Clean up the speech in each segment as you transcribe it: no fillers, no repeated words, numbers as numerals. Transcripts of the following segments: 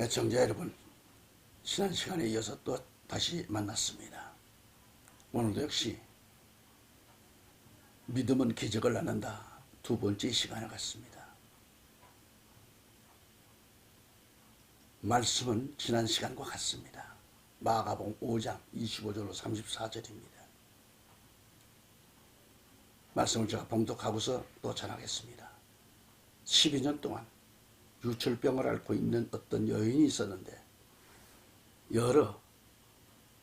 애청자 여러분, 지난 시간에 이어서 또 다시 만났습니다. 오늘도 역시 믿음은 기적을 낳는다 두 번째 시간을 갖습니다. 말씀은 지난 시간과 같습니다. 마가복음 5장 25절로 34절입니다. 말씀을 제가 봉독하고서 또 전하겠습니다. 12년 동안 유출병을 앓고 있는 어떤 여인이 있었는데 여러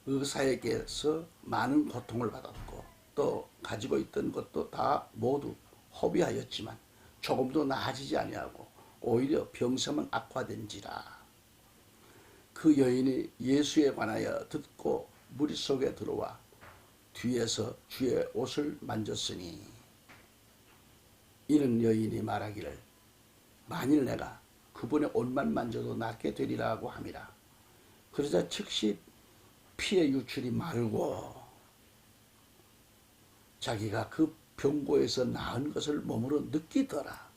의사에게서 많은 고통을 받았고 또 가지고 있던 것도 다 모두 허비하였지만 조금도 나아지지 아니하고 오히려 병세만 악화된지라. 그 여인이 예수에 관하여 듣고 무리 속에 들어와 뒤에서 주의 옷을 만졌으니, 이는 여인이 말하기를 만일 내가 그분의 옷만 만져도 낫게 되리라고 함이라. 그러자 즉시 피의 유출이 마르고 자기가 그 병고에서 나은 것을 몸으로 느끼더라.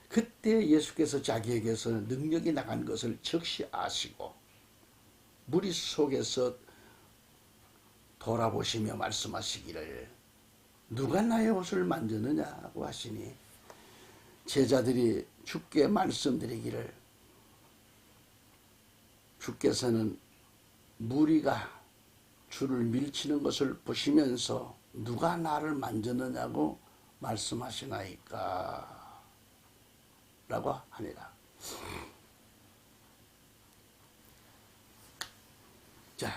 그때 예수께서 자기에게서 능력이 나간 것을 즉시 아시고 무리 속에서 돌아보시며 말씀하시기를 누가 나의 옷을 만졌느냐고 하시니, 제자들이 주께 말씀드리기를 주께서는 무리가 주를 밀치는 것을 보시면서 누가 나를 만졌느냐고 말씀하시나이까 라고 하니라. 자,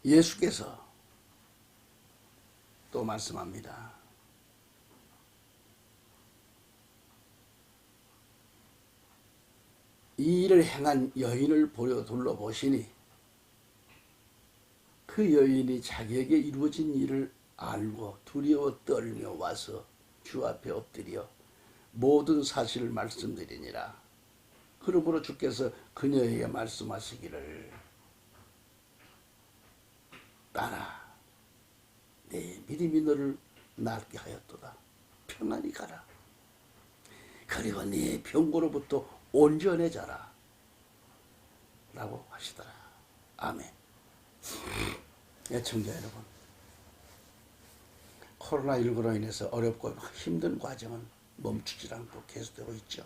예수께서 또 말씀합니다. 이 일을 행한 여인을 보려 둘러보시니 그 여인이 자기에게 이루어진 일을 알고 두려워 떨며 와서 주 앞에 엎드려 모든 사실을 말씀드리니라. 그러므로 주께서 그녀에게 말씀하시기를 딸아, 내 믿음이 너를 낫게 하였도다. 편안히 가라. 그리고 네 병고로부터 온전해져라 라고 하시더라. 아멘. 애청자 여러분, 코로나19로 인해서 어렵고 힘든 과정은 멈추지 않고 계속되고 있죠.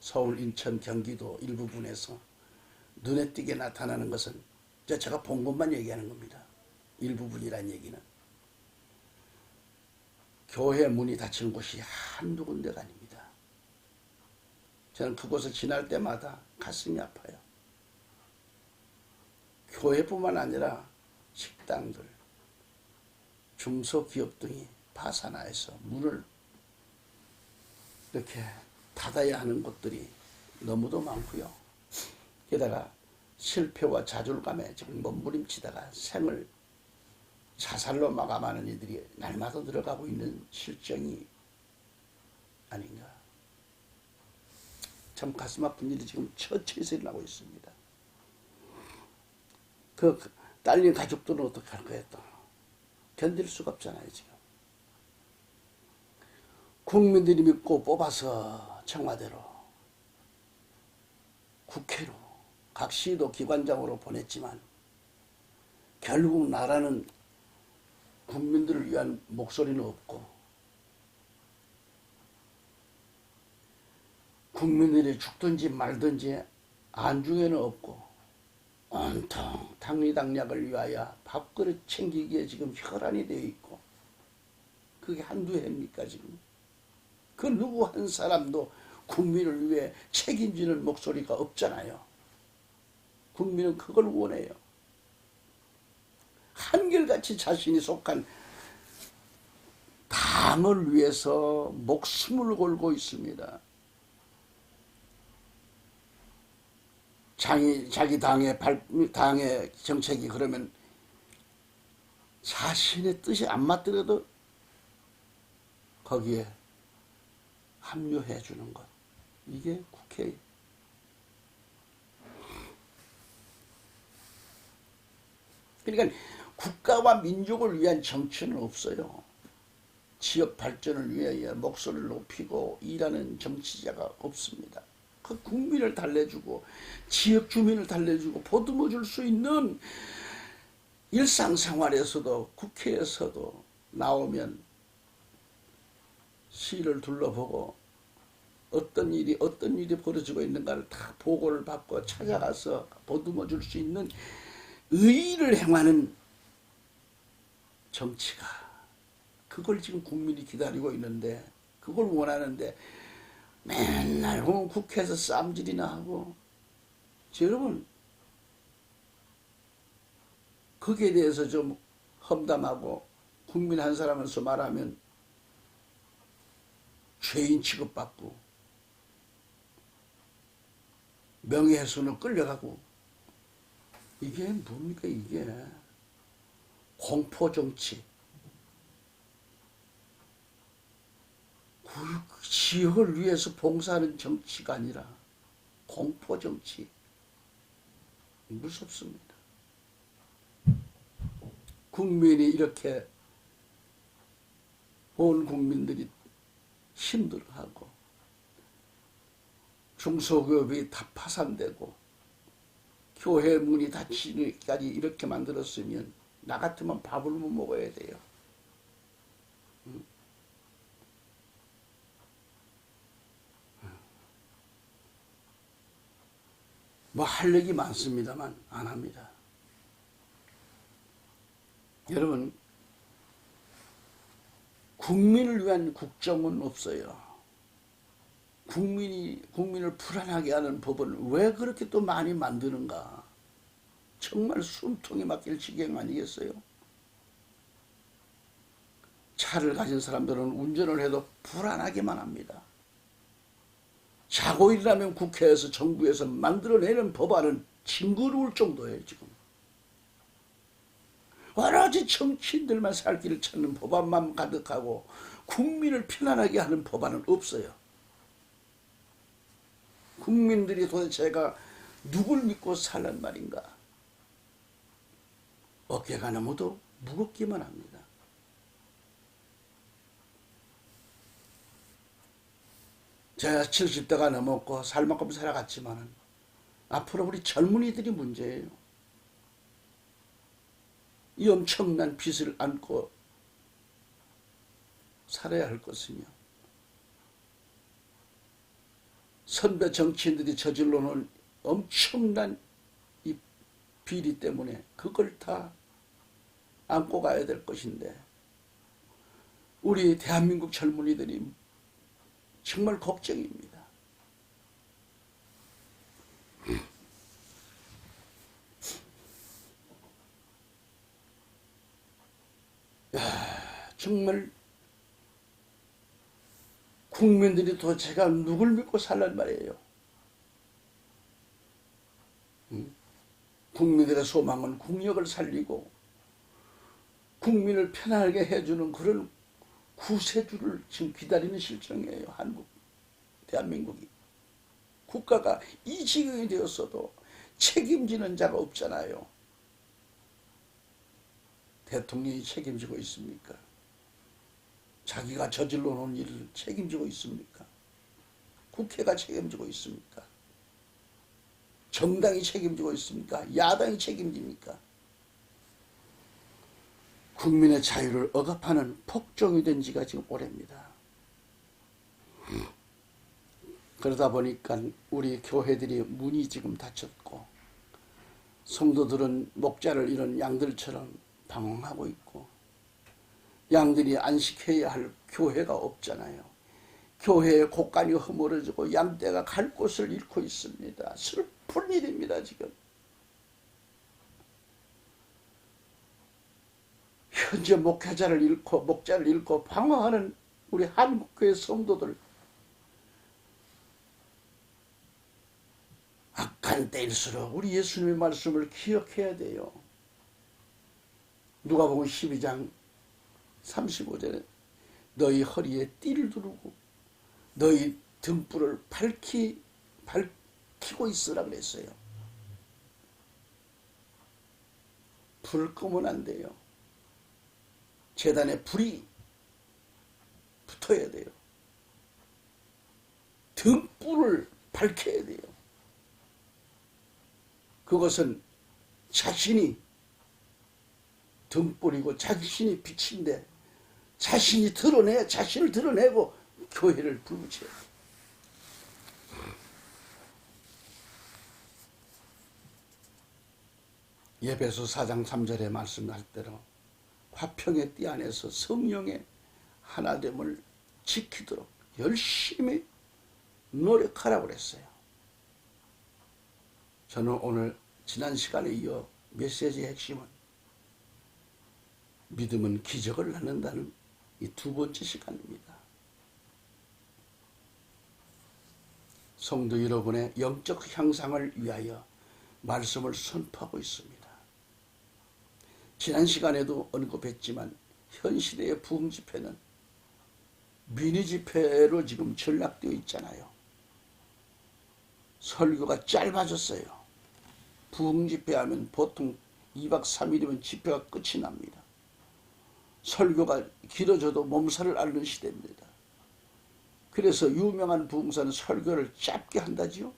서울, 인천, 경기도 일부분에서 눈에 띄게 나타나는 것은 제가 본 것만 얘기하는 겁니다. 일부분이란 얘기는 교회 문이 닫힌 곳이 한두 군데가 아닙니다. 저는 그곳을 지날 때마다 가슴이 아파요. 교회뿐만 아니라 식당들, 중소기업 등이 파산하여서 문을 이렇게 닫아야 하는 곳들이 너무도 많고요. 게다가 실패와 좌절감에 지금 몸부림치다가 생을 자살로 마감하는 이들이 날마다 들어가고 있는 실정이 아닌가. 참 가슴 아픈 일이 지금 처처에서 일어나고 있습니다. 그 딸린 가족들은 어떻게 할 거예요? 또 견딜 수가 없잖아요. 지금 국민들이 믿고 뽑아서 청와대로, 국회로, 각 시도 기관장으로 보냈지만 결국 나라는 국민들을 위한 목소리는 없고 국민들이 죽든지 말든지 안중에는 없고 온통 당리당략을 위하여 밥그릇 챙기기에 지금 혈안이 되어 있고, 그게 한두 해입니까 지금? 그 누구 한 사람도 국민을 위해 책임지는 목소리가 없잖아요. 국민은 그걸 원해요. 한결같이 자신이 속한 당을 위해서 목숨을 걸고 있습니다. 자기 당의 정책이 그러면 자신의 뜻이 안 맞더라도 거기에 합류해 주는 것, 이게 국회예요. 그러니까 국가와 민족을 위한 정치는 없어요. 지역 발전을 위하여 목소리를 높이고 일하는 정치자가 없습니다. 그 국민을 달래주고 지역 주민을 달래주고 보듬어 줄 수 있는 일상생활에서도 국회에서도 나오면 시를 둘러보고 어떤 일이 벌어지고 있는가를 다 보고를 받고 찾아가서 보듬어 줄 수 있는 의의를 행하는 정치가, 그걸 지금 국민이 기다리고 있는데, 그걸 원하는데 맨날 보면 국회에서 쌈질이나 하고, 여러분 거기에 대해서 좀 험담하고 국민 한 사람으로서 말하면 죄인 취급받고 명예훼손으로 끌려가고, 이게 뭡니까? 이게 공포정치, 지역을 위해서 봉사하는 정치가 아니라 공포정치. 무섭습니다. 국민이 이렇게, 온 국민들이 힘들어하고 중소기업이 다 파산되고 교회 문이 닫히기까지 이렇게 만들었으면 나 같으면 밥을 못 먹어야 돼요. 뭐 할 얘기 많습니다만 안 합니다. 여러분, 국민을 위한 국정은 없어요. 국민을 불안하게 하는 법을 왜 그렇게 또 많이 만드는가? 정말 숨통이 막힐 지경 아니겠어요? 차를 가진 사람들은 운전을 해도 불안하게만 합니다. 자고 일어나면 국회에서 정부에서 만들어내는 법안은 징그러울 정도예요. 지금 오로지 정치인들만 살 길을 찾는 법안만 가득하고 국민을 편안하게 하는 법안은 없어요. 국민들이 도대체가 누굴 믿고 살란 말인가? 어깨가 너무도 무겁기만 합니다. 제가 70대가 넘었고 살 만큼 살아갔지만 앞으로 우리 젊은이들이 문제예요. 이 엄청난 빚을 안고 살아야 할 것이며, 선배 정치인들이 저질러 놓은 엄청난 이 비리 때문에 그걸 다 안고 가야 될 것인데, 우리 대한민국 젊은이들이 정말 걱정입니다. 정말 국민들이 도대체가 누굴 믿고 살란 말이에요. 국민들의 소망은 국력을 살리고 국민을 편하게 해주는 그런 구세주를 지금 기다리는 실정이에요. 한국, 대한민국이. 국가가 이 지경이 되었어도 책임지는 자가 없잖아요. 대통령이 책임지고 있습니까? 자기가 저질러 놓은 일을 책임지고 있습니까? 국회가 책임지고 있습니까? 정당이 책임지고 있습니까? 야당이 책임집니까? 국민의 자유를 억압하는 폭정이 된 지가 지금 오래입니다. 그러다 보니까 우리 교회들이 문이 지금 닫혔고, 성도들은 목자를 잃은 양들처럼 방황하고 있고, 양들이 안식해야 할 교회가 없잖아요. 교회의 곳간이 허물어지고 양떼가 갈 곳을 잃고 있습니다. 슬픈 일입니다. 지금 현재 목자를 잃고 방황하는 우리 한국교회 성도들, 악한 때일수록 우리 예수님의 말씀을 기억해야 돼요. 누가복음 12장 35절에 너희 허리에 띠를 두르고 너희 등불을 밝히고 있으라 그랬어요. 불을 끄면 안 돼요. 제단에 불이 붙어야 돼요. 등불을 밝혀야 돼요. 그것은 자신이 등불이고 자신이 빛인데 자신을 드러내고 교회를 불붙여야 돼요. 에베소 4장 3절에 말씀할 대로 화평의 띠 안에서 성령의 하나됨을 지키도록 열심히 노력하라고 그랬어요. 저는 오늘 지난 시간에 이어 메시지의 핵심은 믿음은 기적을 낳는다는 이 두 번째 시간입니다. 성도 여러분의 영적 향상을 위하여 말씀을 선포하고 있습니다. 지난 시간에도 언급했지만 현 시대의 부흥 집회는 미니 집회로 지금 전락되어 있잖아요. 설교가 짧아졌어요. 부흥 집회하면 보통 2박 3일이면 집회가 끝이 납니다. 설교가 길어져도 몸살을 앓는 시대입니다. 그래서 유명한 부흥사는 설교를 짧게 한다지요.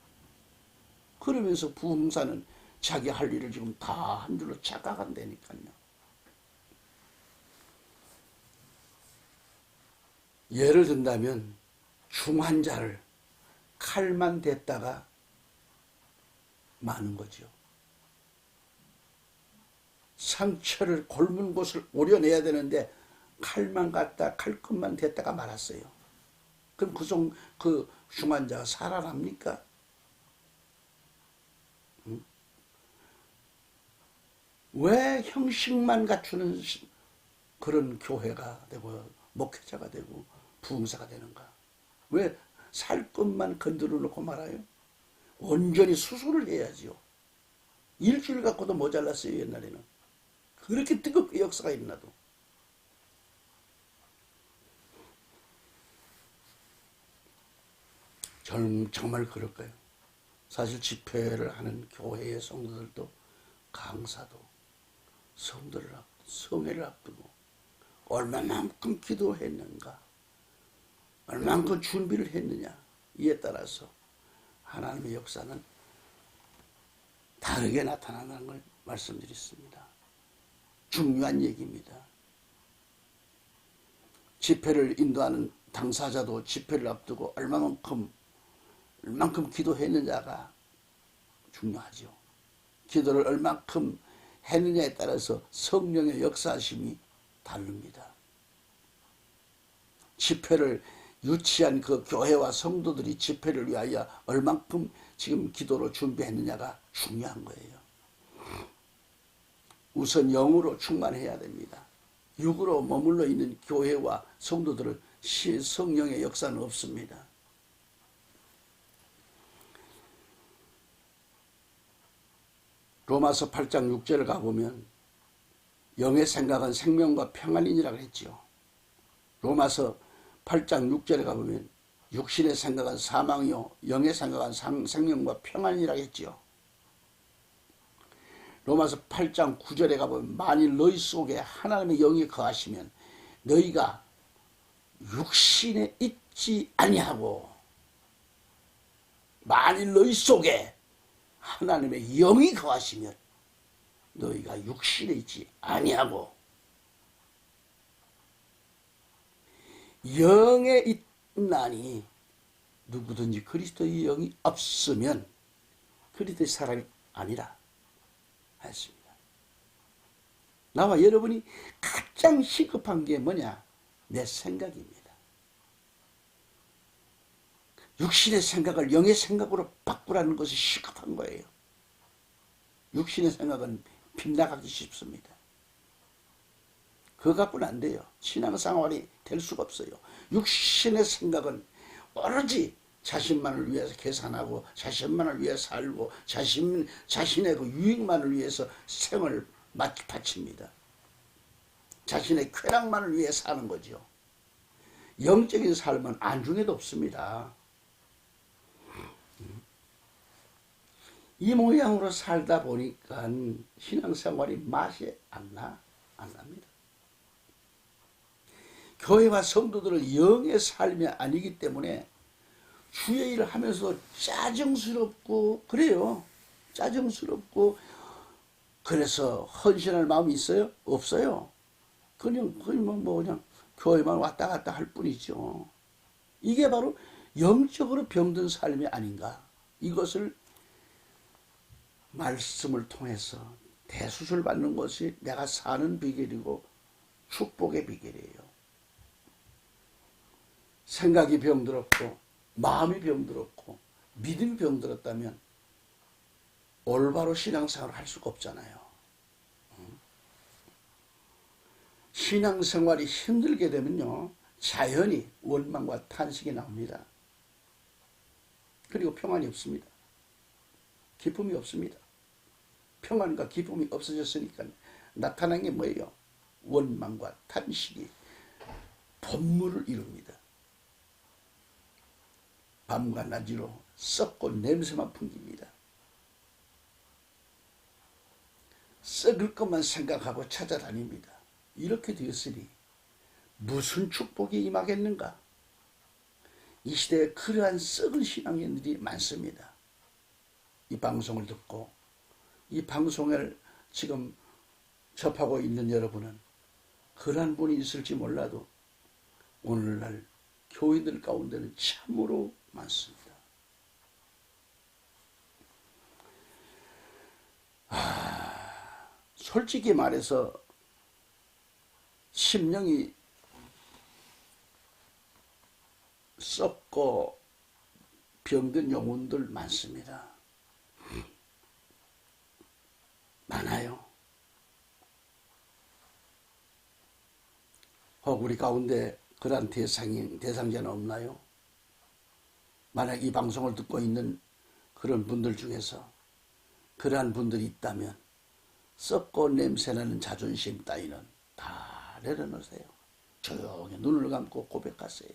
그러면서 부흥사는 자기 할 일을 지금 다 한 줄로 착각한다니까요. 예를 든다면 중환자를 칼만 댔다가 마는 거죠. 상처를 곪은 곳을 오려내야 되는데 칼만 갖다 칼끝만 댔다가 말았어요. 그럼 그 중환자가 살아납니까? 왜 형식만 갖추는 그런 교회가 되고 목회자가 되고 부흥사가 되는가? 왜 살 것만 건드려 놓고 말아요? 온전히 수술을 해야지요. 일주일 갖고도 모자랐어요, 옛날에는. 그렇게 뜨겁게 역사가 있나도. 저는 정말 그럴까요? 사실 집회를 하는 교회의 성도들도 강사도 성회를 앞두고 얼마만큼 기도했는가, 얼마만큼 준비를 했느냐, 이에 따라서 하나님의 역사는 다르게 나타나는 걸 말씀드렸습니다. 중요한 얘기입니다. 집회를 인도하는 당사자도 집회를 앞두고 얼마만큼 기도했느냐가 중요하죠. 기도를 얼마만큼 했느냐에 따라서 성령의 역사하심이 다릅니다. 집회를 유치한 그 교회와 성도들이 집회를 위하여 얼만큼 지금 기도로 준비했느냐가 중요한 거예요. 우선 영으로 충만해야 됩니다. 육으로 머물러 있는 교회와 성도들은 성령의 역사는 없습니다. 로마서 8장 6절을 가보면 영의 생각은 생명과 평안이니라고 했지요. 로마서 8장 6절에 가보면 육신의 생각은 사망이요 영의 생각은 생명과 평안이라고 했지요. 로마서 8장 9절에 가보면 만일 너희 속에 하나님의 영이 거하시면 너희가 육신에 있지 아니하고, 만일 너희 속에 하나님의 영이 거하시면 너희가 육신에 있지 아니하고, 영에 있나니 누구든지 그리스도의 영이 없으면 그리스도의 사람이 아니라 했습니다. 나와 여러분이 가장 시급한 게 뭐냐? 내 생각입니다. 육신의 생각을 영의 생각으로 바꾸라는 것이 시급한 거예요. 육신의 생각은 빗나가기 쉽습니다. 그거 갖고는 안 돼요. 신앙생활이 될 수가 없어요. 육신의 생각은 오로지 자신만을 위해서 계산하고 자신만을 위해 살고 자신의 그 유익만을 위해서 생을 바칩니다. 자신의 쾌락만을 위해 사는 거죠. 영적인 삶은 안중에도 없습니다. 이 모양으로 살다 보니까 신앙생활이 맛이 안 납니다. 교회와 성도들은 영의 삶이 아니기 때문에 주의 일을 하면서 짜증스럽고 그래요. 짜증스럽고 그래서 헌신할 마음이 있어요? 없어요. 그냥 교회만 왔다 갔다 할 뿐이죠. 이게 바로 영적으로 병든 삶이 아닌가. 이것을 말씀을 통해서 대수술 받는 것이 내가 사는 비결이고 축복의 비결이에요. 생각이 병들었고 마음이 병들었고 믿음이 병들었다면 올바로 신앙생활을 할 수가 없잖아요. 신앙생활이 힘들게 되면요, 자연히 원망과 탄식이 나옵니다. 그리고 평안이 없습니다. 기쁨이 없습니다. 평안과 기쁨이 없어졌으니까 나타난 게 뭐예요? 원망과 탄식이 본물을 이룹니다. 밤과 낮으로 썩고 냄새만 풍깁니다. 썩을 것만 생각하고 찾아다닙니다. 이렇게 되었으니 무슨 축복이 임하겠는가? 이 시대에 그러한 썩은 신앙인들이 많습니다. 이 방송을 듣고 이 방송을 지금 접하고 있는 여러분은 그러한 분이 있을지 몰라도 오늘날 교인들 가운데는 참으로 많습니다. 솔직히 말해서 심령이 썩고 병든 영혼들 많습니다. 많아요. 혹 우리 가운데 그러한 대상자는 없나요? 만약 이 방송을 듣고 있는 그런 분들 중에서 그러한 분들이 있다면 썩고 냄새나는 자존심 따위는 다 내려놓으세요. 조용히 눈을 감고 고백하세요.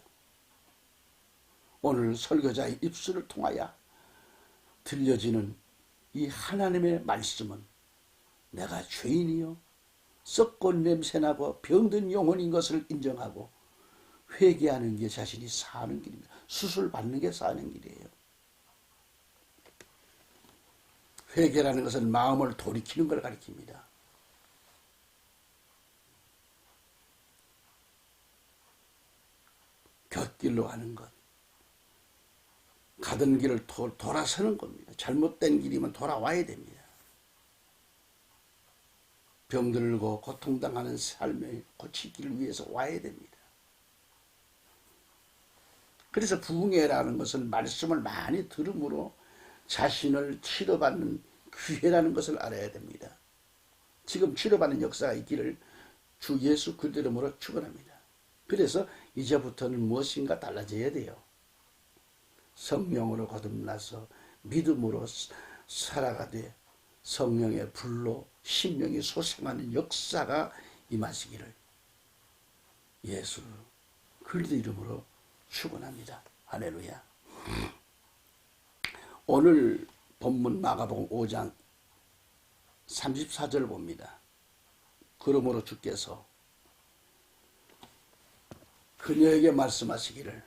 오늘 설교자의 입술을 통하여 들려지는 이 하나님의 말씀은 내가 죄인이요 썩고 냄새나고 병든 영혼인 것을 인정하고 회개하는 게 자신이 사는 길입니다. 수술 받는 게 사는 길이에요. 회개라는 것은 마음을 돌이키는 걸 가리킵니다. 곁길로 가는 것. 가던 길을 돌아서는 겁니다. 잘못된 길이면 돌아와야 됩니다. 병들고 고통당하는 삶을 고치기를 위해서 와야 됩니다. 그래서 부흥회라는 것은 말씀을 많이 들음으로 자신을 치료받는 기회라는 것을 알아야 됩니다. 지금 치료받는 역사가 있기를 주 예수 그리스도 이름으로 축원합니다. 그래서 이제부터는 무엇인가 달라져야 돼요. 성령으로 거듭나서 믿음으로 살아가되 성령의 불로 심령이 소생하는 역사가 임하시기를 예수 그리스도 이름으로 축원합니다. 할렐루야. 오늘 본문 마가복음 5장 34절 봅니다. 그러므로 주께서 그녀에게 말씀하시기를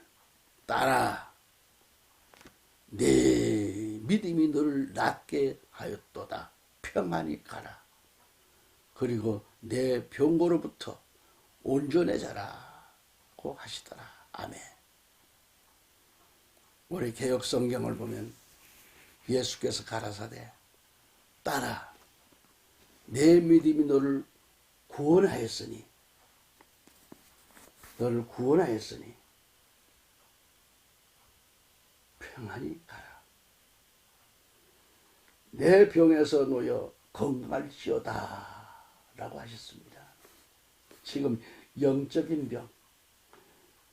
딸아 내 믿음이 너를 낫게 하였도다. 평안히 가라. 그리고 내 병고로부터 온전해져라고 하시더라. 아멘. 우리 개역 성경을 보면 예수께서 가라사대 딸아 내 믿음이 너를 구원하였으니 평안히 가라. 내 병에서 놓여 건강할지어다 라고 하셨습니다. 지금 영적인 병,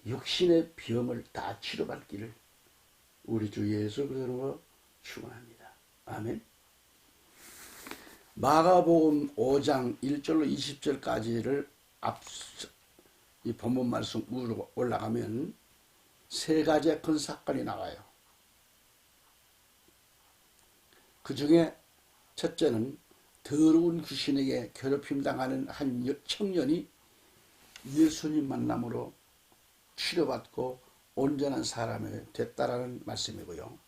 육신의 병을 다 치료받기를 우리 주 예수 그리스도로 축원합니다. 아멘. 마가복음 5장 1절로 20절까지를 이 본문 말씀 위로 올라가면 세 가지의 큰 사건이 나와요. 그 중에 첫째는 더러운 귀신에게 괴롭힘 당하는 한 청년이 예수님 만남으로 치료받고 온전한 사람이 됐다라는 말씀이고요.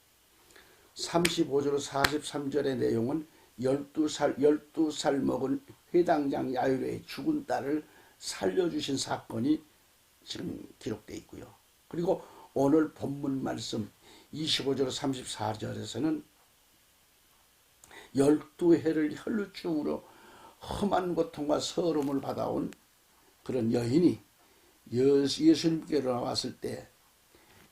35절 43절의 내용은 12살 먹은 회당장 야이로의 죽은 딸을 살려주신 사건이 지금 기록되어 있고요. 그리고 오늘 본문 말씀 25절 34절에서는 12해를 혈루증으로 험한 고통과 서러움을 받아온 그런 여인이 예수님께로 나왔을 때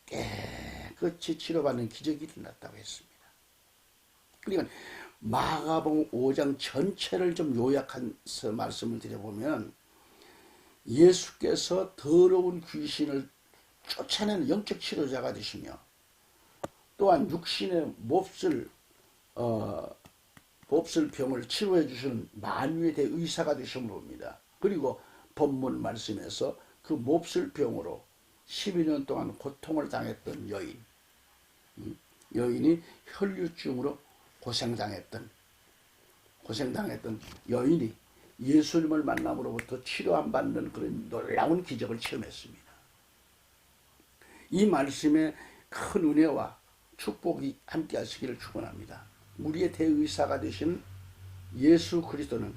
깨끗이 치료받는 기적이 일어났다고 했습니다. 그러니까 마가복음 5장 전체를 좀 요약해서 말씀을 드려보면 예수께서 더러운 귀신을 쫓아내는 영적 치료자가 되시며 또한 육신의 몹쓸 병을 치료해 주시는 만유의 대의사가 되심을 봅니다. 그리고 본문 말씀에서 그 몹쓸 병으로 12년 동안 고통을 당했던 여인이 혈류증으로 고생당했던 여인이 예수님을 만남으로부터 치료함 받는 그런 놀라운 기적을 체험했습니다. 이 말씀에 큰 은혜와 축복이 함께 하시기를 축원합니다. 우리의 대의사가 되신 예수 그리스도는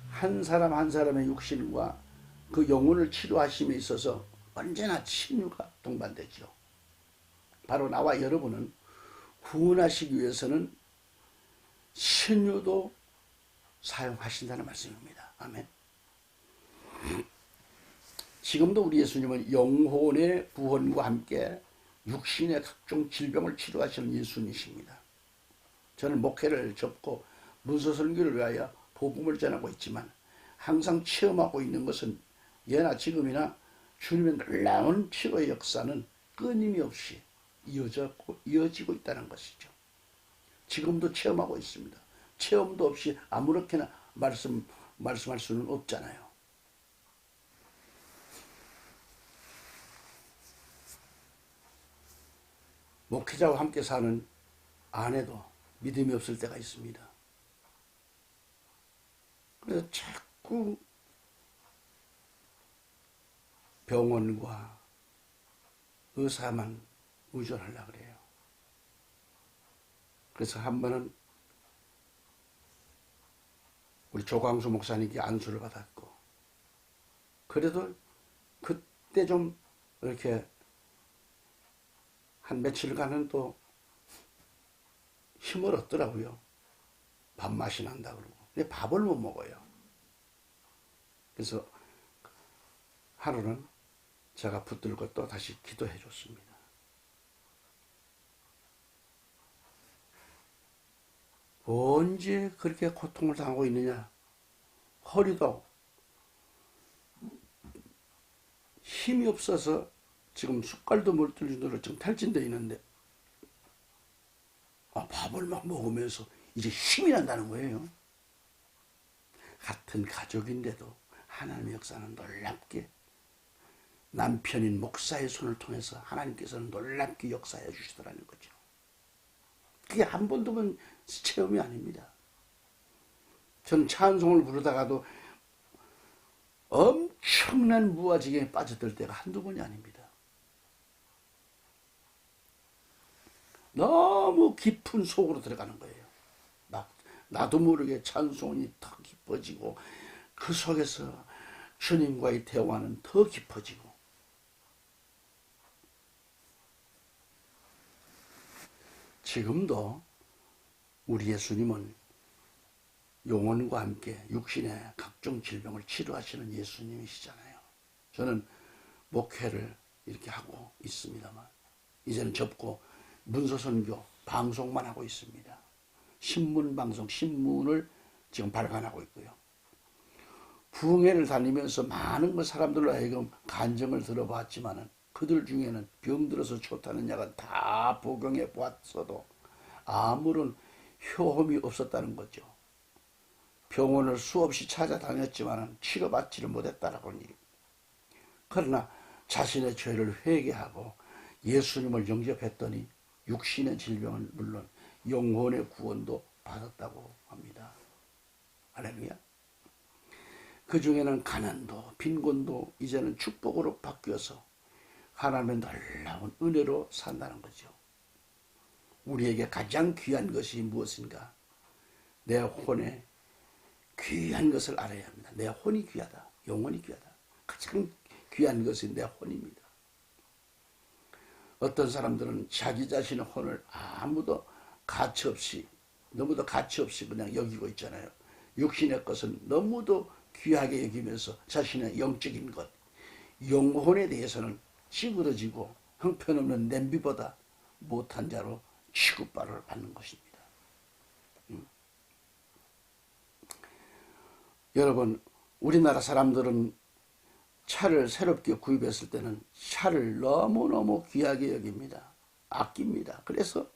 한 사람 한 사람의 육신과 그 영혼을 치료하심에 있어서 언제나 친유가 동반되죠. 바로 나와 여러분은 구원하시기 위해서는 신유도 사용하신다는 말씀입니다. 아멘. 지금도 우리 예수님은 영혼의 구원과 함께 육신의 각종 질병을 치료하시는 예수님이십니다. 저는 목회를 접고 문서설교를 위하여 복음을 전하고 있지만 항상 체험하고 있는 것은 예나 지금이나 주님의 놀라운 치료의 역사는 끊임없이 이어지고 있다는 것이죠. 지금도 체험하고 있습니다. 체험도 없이 아무렇게나 말씀할 수는 없잖아요. 목회자와 함께 사는 아내도 믿음이 없을 때가 있습니다. 그래서 자꾸 병원과 의사만 의존하려고 그래요. 그래서 한 번은 우리 조광수 목사님께 안수를 받았고, 그래도 그때 좀 이렇게 한 며칠간은 또 힘을 얻더라고요. 밥맛이 난다 그러고. 근데 밥을 못 먹어요. 그래서 하루는 제가 붙들고 또 다시 기도해 줬습니다. 언제 그렇게 고통을 당하고 있느냐? 허리도 힘이 없어서 지금 숟갈도 못 들 정도로 지금 탈진되어 있는데, 밥을 막 먹으면서 이제 힘이 난다는 거예요. 같은 가족인데도 하나님의 역사는 놀랍게, 남편인 목사의 손을 통해서 하나님께서는 놀랍게 역사해 주시더라는 거죠. 그게 한 번, 두 번 체험이 아닙니다. 전 찬송을 부르다가도 엄청난 무아지경에 빠져들 때가 한두 번이 아닙니다. 너무 깊은 속으로 들어가는 거예요. 나도 모르게 찬송이 더 깊어지고 그 속에서 주님과의 대화는 더 깊어지고, 지금도 우리 예수님은 영혼과 함께 육신의 각종 질병을 치료하시는 예수님이시잖아요. 저는 목회를 이렇게 하고 있습니다만 이제는 접고 문서선교 방송만 하고 있습니다. 신문방송, 신문을 지금 발간하고 있고요. 부흥회를 다니면서 많은 사람들로 하여금 간증을 들어봤지만은 그들 중에는 병들어서 좋다는 약은 다 복용해 보았어도 아무런 효험이 없었다는 거죠. 병원을 수없이 찾아다녔지만 치료받지를 못했다라고 하니, 그러나 자신의 죄를 회개하고 예수님을 영접했더니 육신의 질병은 물론 영혼의 구원도 받았다고 합니다. 할렐루야. 그 중에는 가난도 빈곤도 이제는 축복으로 바뀌어서 하나님의 놀라운 은혜로 산다는 거죠. 우리에게 가장 귀한 것이 무엇인가? 내 혼에 귀한 것을 알아야 합니다. 내 혼이 귀하다. 영혼이 귀하다. 가장 귀한 것이 내 혼입니다. 어떤 사람들은 자기 자신의 혼을 아무도 가치없이, 너무도 가치없이 그냥 여기고 있잖아요. 육신의 것은 너무도 귀하게 여기면서 자신의 영적인 것, 영혼에 대해서는 찌그러지고 형편없는 냄비보다 못한 자로 취급을 받는 것입니다. 여러분, 우리나라 사람들은 차를 새롭게 구입했을 때는 차를 너무너무 귀하게 여깁니다. 아낍니다. 그래서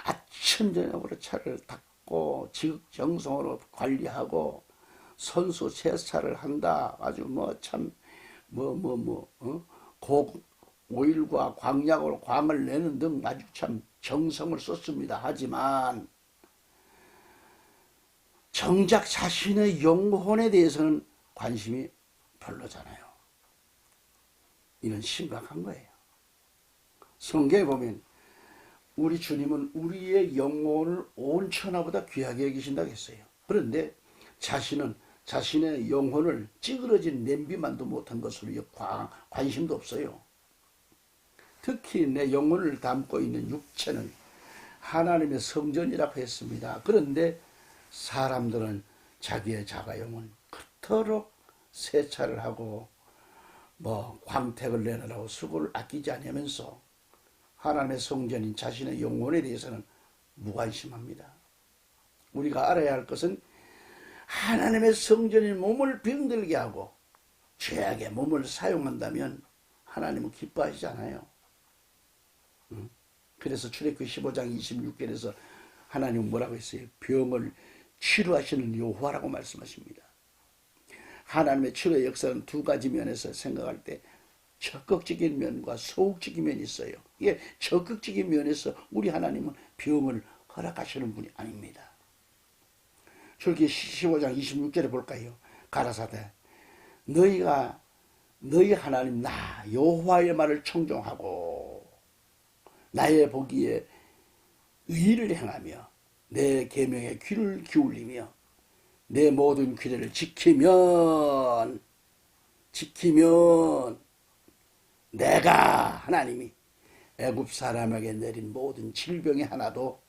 아침 저녁으로 차를 닦고 지극정성으로 관리하고 선수 세차를 한다. 아주 오일과 광약으로 광을 내는 등 아주 참 정성을 쏟습니다. 하지만 정작 자신의 영혼에 대해서는 관심이 별로잖아요. 이는 심각한 거예요. 성경에 보면 우리 주님은 우리의 영혼을 온 천하보다 귀하게 여기신다고 했어요. 그런데 자신은 자신의 영혼을 찌그러진 냄비만도 못한 것으로 관심도 없어요. 특히 내 영혼을 담고 있는 육체는 하나님의 성전이라고 했습니다. 그런데 사람들은 자기의 자가용은 그토록 세차를 하고 광택을 내느라고 수고를 아끼지 않으면서 하나님의 성전인 자신의 영혼에 대해서는 무관심합니다. 우리가 알아야 할 것은 하나님의 성전인 몸을 병들게 하고 죄악의 몸을 사용한다면 하나님은 기뻐하시지 않아요. 그래서 출애굽기 15장 26절에서 하나님은 뭐라고 했어요? 병을 치료하시는 여호와라고 말씀하십니다. 하나님의 치료의 역사는 두 가지 면에서 생각할 때 적극적인 면과 소극적인 면이 있어요. 이게 적극적인 면에서 우리 하나님은 병을 허락하시는 분이 아닙니다. 출애굽기 15장 26절에 볼까요? 가라사대 너희 하나님 나 여호와의 말을 청종하고 나의 보기에 의를 행하며 내 계명에 귀를 기울이며 내 모든 규례를 지키면 내가 하나님이 애굽 사람에게 내린 모든 질병의 하나도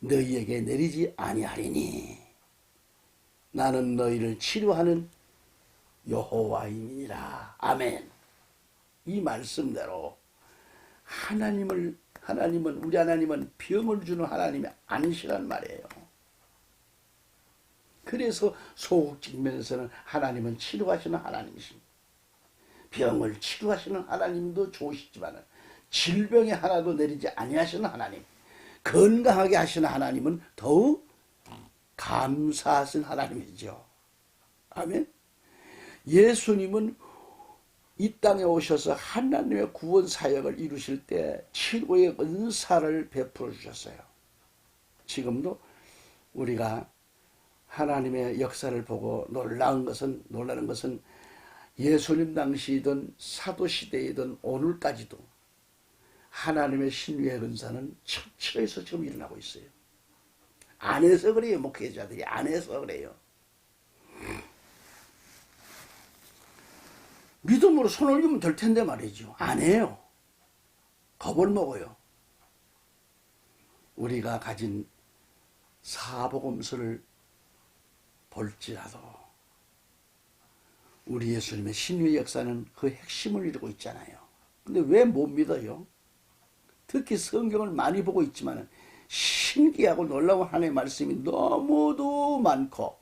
너희에게 내리지 아니하리니 나는 너희를 치료하는 여호와이니라. 아멘. 이 말씀대로 우리 하나님은 병을 주는 하나님이 아니시란 말이에요. 그래서 소극적 면에서는 하나님은 치료하시는 하나님이십니다. 병을 치료하시는 하나님도 좋으시지만 질병의 하나도 내리지 아니하시는 하나님, 건강하게 하시는 하나님은 더욱 감사하신 하나님이죠. 아멘. 예수님은 이 땅에 오셔서 하나님의 구원 사역을 이루실 때 치료의 은사를 베풀어 주셨어요. 지금도 우리가 하나님의 역사를 보고 놀라는 것은 예수님 당시이든 사도시대이든 오늘까지도 하나님의 신유의 은사는 척추에서 지금 일어나고 있어요. 안 해서 그래요. 목회자들이 안 해서 그래요. 믿음으로 손 올리면 될 텐데 말이죠. 안 해요. 겁을 먹어요. 우리가 가진 사복음서를 볼지라도 우리 예수님의 신유의 역사는 그 핵심을 이루고 있잖아요. 근데 왜 못 믿어요? 특히 성경을 많이 보고 있지만 신기하고 놀라운 하나님의 말씀이 너무도 많고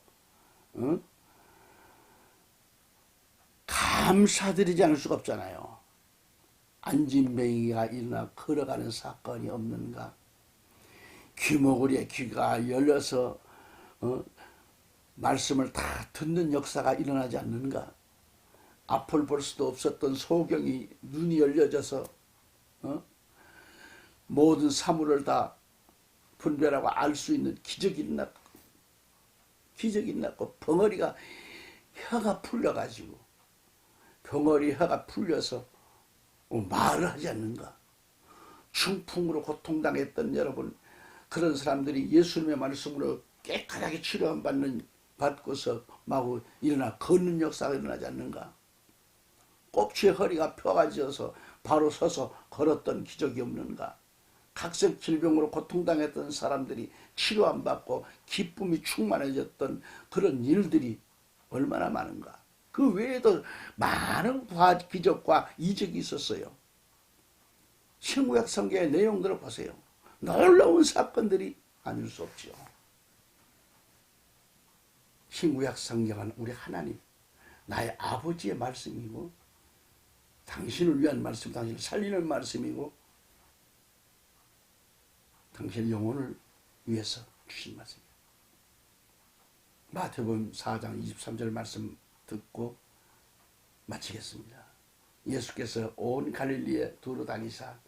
감사드리지 않을 수가 없잖아요. 안진뱅이가 일어나 걸어가는 사건이 없는가? 귀머거리에 귀가 열려서 말씀을 다 듣는 역사가 일어나지 않는가? 앞을 볼 수도 없었던 소경이 눈이 열려져서 모든 사물을 다 분별하고 알 수 있는 기적이 일어났고 벙어리가 혀가 풀려가지고 혀가 풀려서 말을 하지 않는가? 중풍으로 고통당했던 여러분, 그런 사람들이 예수님의 말씀으로 깨끗하게 받고서 마구 일어나 걷는 역사가 일어나지 않는가? 꼽치의 허리가 펴가지어서 바로 서서 걸었던 기적이 없는가? 각색 질병으로 고통당했던 사람들이 치료 안 받고 기쁨이 충만해졌던 그런 일들이 얼마나 많은가? 그 외에도 많은 기적과 이적이 있었어요. 신구약 성경의 내용들을 보세요. 놀라운 사건들이 아닐 수 없지요. 신구약 성경은 우리 하나님, 나의 아버지의 말씀이고, 당신을 위한 말씀, 당신을 살리는 말씀이고, 당신의 영혼을 위해서 주신 말씀이에요. 마태복음 4장 23절 말씀 듣고 마치겠습니다. 예수께서 온 갈릴리에 두루 다니사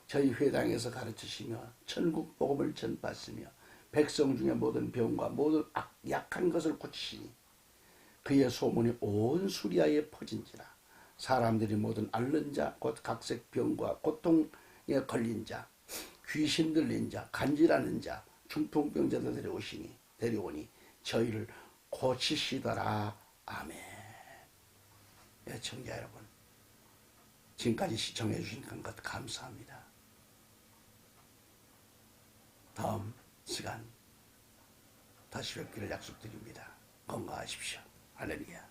저희 회당에서 가르치시며 천국 복음을 전파하시며 백성 중에 모든 병과 모든 약한 것을 고치시니 그의 소문이 온 수리아에 퍼진지라. 사람들이 모든 앓는 자 곧 각색 병과 고통에 걸린 자 귀신 들린 자 간질하는 자 중풍병자들 데려오니 저희를 고치시더라. 아멘. 애청자 여러분, 지금까지 시청해 주신 것 감사합니다. 다음 시간 다시 뵙기를 약속드립니다. 건강하십시오. 할렐루야.